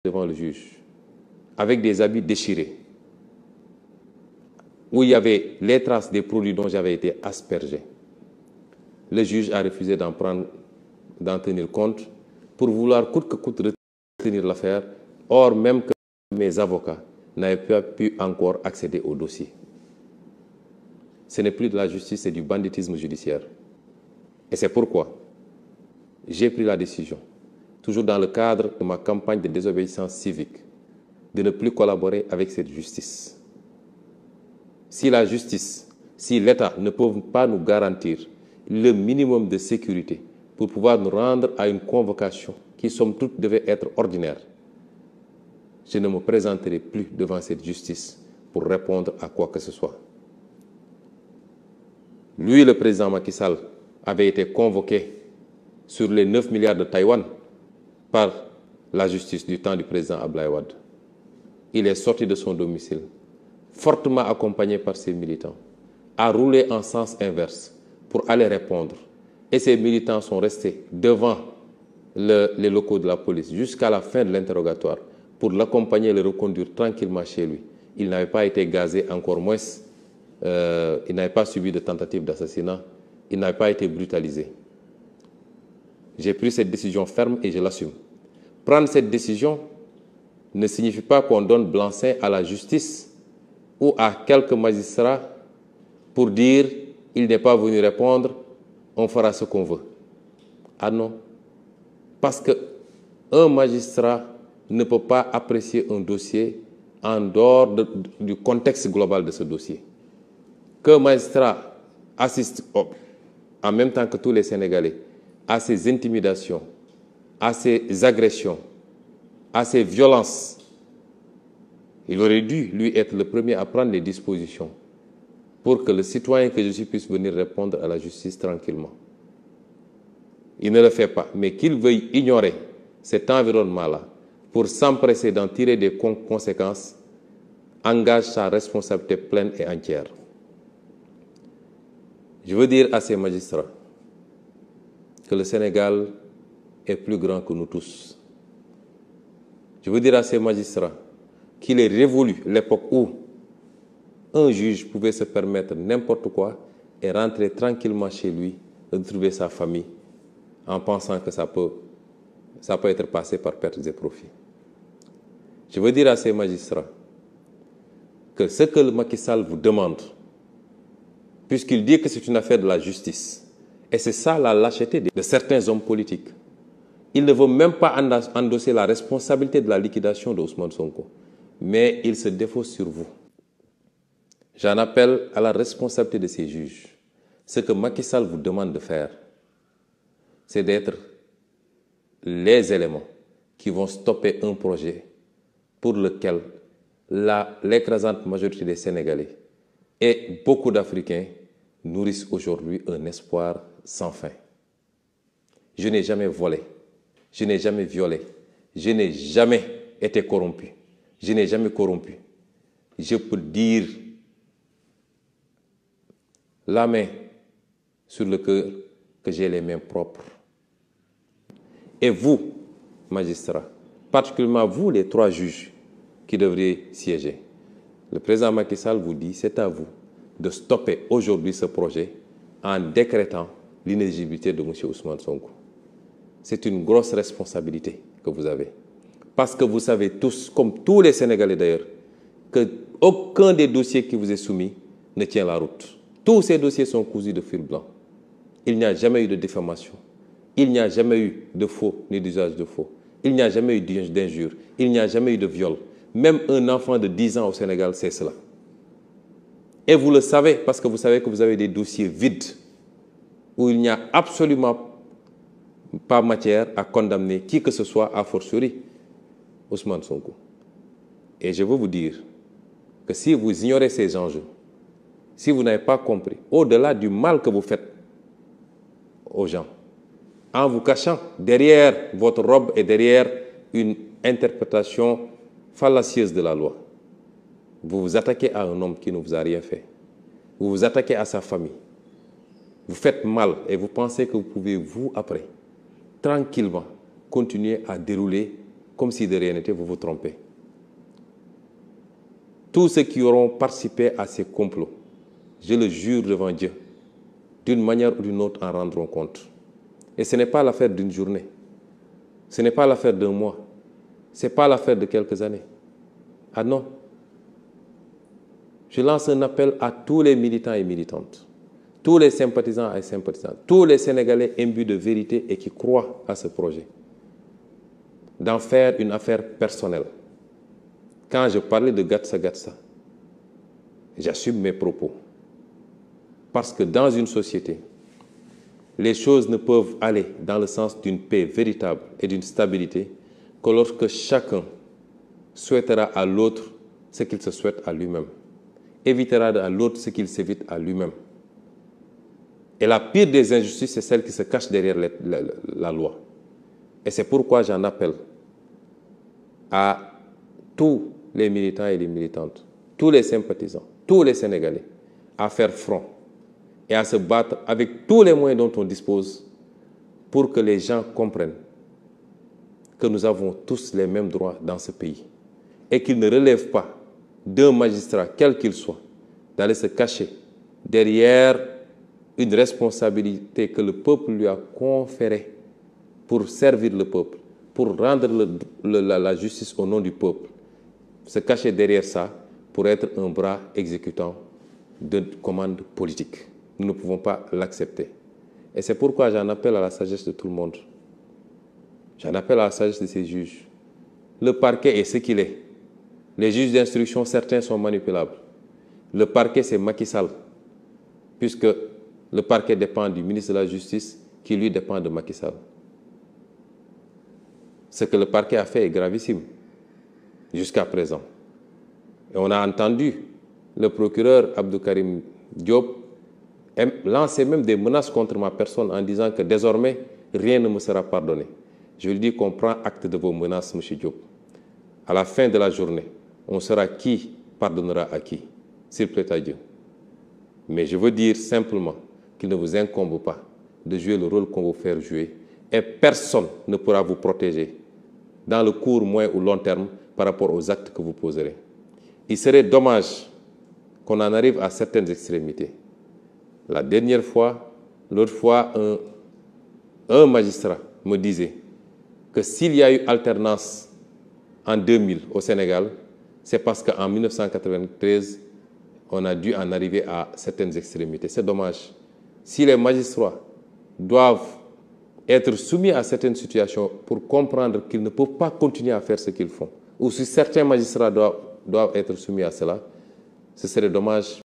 devant le juge, avec des habits déchirés, où il y avait les traces des produits dont j'avais été aspergé. Le juge a refusé d'en tenir compte pour vouloir coûte que coûte retenir l'affaire, or même que mes avocats n'avaient pas pu encore accéder au dossier. Ce n'est plus de la justice, c'est du banditisme judiciaire. Et c'est pourquoi j'ai pris la décision, toujours dans le cadre de ma campagne de désobéissance civique, de ne plus collaborer avec cette justice. Si la justice, si l'État ne peut pas nous garantir le minimum de sécurité pour pouvoir nous rendre à une convocation qui, somme toute, devait être ordinaire, je ne me présenterai plus devant cette justice pour répondre à quoi que ce soit. Lui, le président Macky Sall, avait été convoqué sur les 9 milliards de Taïwan par la justice du temps du président Abdoulaye Wade. Il est sorti de son domicile, fortement accompagné par ses militants, a roulé en sens inverse pour aller répondre. Et ces militants sont restés devant les locaux de la police jusqu'à la fin de l'interrogatoire pour l'accompagner et le reconduire tranquillement chez lui. Il n'avait pas été gazé, encore moins, il n'avait pas subi de tentative d'assassinat, il n'avait pas été brutalisé. J'ai pris cette décision ferme et je l'assume. Prendre cette décision ne signifie pas qu'on donne blanc-seing à la justice ou à quelques magistrats pour dire « il n'est pas venu répondre, on fera ce qu'on veut ». Ah non, parce qu'un magistrat ne peut pas apprécier un dossier en dehors du contexte global de ce dossier. Qu'un magistrat assiste en même temps que tous les Sénégalais à ces intimidations, à ces agressions, à ces violences, il aurait dû, lui, être le premier à prendre les dispositions pour que le citoyen que je suis puisse venir répondre à la justice tranquillement. Il ne le fait pas, mais qu'il veuille ignorer cet environnement-là pour s'empresser d'en tirer des conséquences engage sa responsabilité pleine et entière. Je veux dire à ces magistrats que le Sénégal est plus grand que nous tous. Je veux dire à ces magistrats qu'il est révolu l'époque où un juge pouvait se permettre n'importe quoi et rentrer tranquillement chez lui, retrouver sa famille, en pensant que ça peut être passé par pertes et profits. Je veux dire à ces magistrats que ce que le Macky Sall vous demande, puisqu'il dit que c'est une affaire de la justice, et c'est ça la lâcheté de certains hommes politiques. Il ne veut même pas endosser la responsabilité de la liquidation de Ousmane Sonko, mais il se défausse sur vous. J'en appelle à la responsabilité de ces juges. Ce que Macky Sall vous demande de faire, c'est d'être les éléments qui vont stopper un projet pour lequel l'écrasante majorité des Sénégalais et beaucoup d'Africains nourrissent aujourd'hui un espoir sans fin. Je n'ai jamais volé, je n'ai jamais violé, je n'ai jamais été corrompu, je n'ai jamais corrompu. Je peux dire la main sur le cœur que j'ai les mains propres. Et vous, magistrats, particulièrement vous, les 3 juges qui devraient siéger, le président Macky Sall vous dit, c'est à vous de stopper aujourd'hui ce projet en décrétant l'inéligibilité de M. Ousmane Sonko. C'est une grosse responsabilité que vous avez. Parce que vous savez tous, comme tous les Sénégalais d'ailleurs, qu'aucun des dossiers qui vous est soumis ne tient la route. Tous ces dossiers sont cousus de fil blanc. Il n'y a jamais eu de diffamation. Il n'y a jamais eu de faux ni d'usage de faux. Il n'y a jamais eu d'injure. Il n'y a jamais eu de viol. Même un enfant de 10 ans au Sénégal sait cela. Et vous le savez parce que vous savez que vous avez des dossiers vides où il n'y a absolument pas matière à condamner qui que ce soit, a fortiori Ousmane Sonko. Et je veux vous dire que si vous ignorez ces enjeux, si vous n'avez pas compris, au-delà du mal que vous faites aux gens, en vous cachant derrière votre robe et derrière une interprétation fallacieuse de la loi, vous vous attaquez à un homme qui ne vous a rien fait. Vous vous attaquez à sa famille. Vous faites mal et vous pensez que vous pouvez, vous, après, tranquillement, continuer à dérouler comme si de rien n'était, vous vous trompez. Tous ceux qui auront participé à ces complots, je le jure devant Dieu, d'une manière ou d'une autre en rendront compte. Et ce n'est pas l'affaire d'une journée, ce n'est pas l'affaire d'un mois, ce n'est pas l'affaire de quelques années. Ah non. Je lance un appel à tous les militants et militantes, tous les sympathisants et sympathisantes, tous les Sénégalais imbus de vérité et qui croient à ce projet, d'en faire une affaire personnelle. Quand je parlais de Gatsa Gatsa, j'assume mes propos. Parce que dans une société, les choses ne peuvent aller dans le sens d'une paix véritable et d'une stabilité que lorsque chacun souhaitera à l'autre ce qu'il se souhaite à lui-même, évitera à l'autre ce qu'il s'évite à lui-même. Et la pire des injustices, c'est celle qui se cache derrière la loi. Et c'est pourquoi j'en appelle à tous les militants et les militantes, tous les sympathisants, tous les Sénégalais, à faire front et à se battre avec tous les moyens dont on dispose pour que les gens comprennent que nous avons tous les mêmes droits dans ce pays et qu'il ne relève pas d'un magistrat, quel qu'il soit, d'aller se cacher derrière une responsabilité que le peuple lui a conférée pour servir le peuple, pour rendre la justice au nom du peuple, se cacher derrière ça pour être un bras exécutant de commandes politiques. Nous ne pouvons pas l'accepter. Et c'est pourquoi j'en appelle à la sagesse de tout le monde. J'en appelle à la sagesse de ces juges. Le parquet est ce qu'il est. Les juges d'instruction, certains sont manipulables. Le parquet, c'est Macky Sall, puisque le parquet dépend du ministre de la Justice, qui lui dépend de Macky Sall. Ce que le parquet a fait est gravissime, jusqu'à présent. Et on a entendu le procureur Abdou Karim Diop lancer même des menaces contre ma personne en disant que désormais, rien ne me sera pardonné. Je lui dis qu'on prend acte de vos menaces, M. Diop. À la fin de la journée, on saura qui pardonnera à qui, s'il plaît à Dieu. Mais je veux dire simplement qu'il ne vous incombe pas de jouer le rôle qu'on vous fait jouer et personne ne pourra vous protéger dans le court, moyen ou long terme par rapport aux actes que vous poserez. Il serait dommage qu'on en arrive à certaines extrémités. La dernière fois, l'autre fois, un magistrat me disait que s'il y a eu alternance en 2000 au Sénégal, c'est parce qu'en 1993, on a dû en arriver à certaines extrémités. C'est dommage. Si les magistrats doivent être soumis à certaines situations pour comprendre qu'ils ne peuvent pas continuer à faire ce qu'ils font, ou si certains magistrats doivent être soumis à cela, ce serait dommage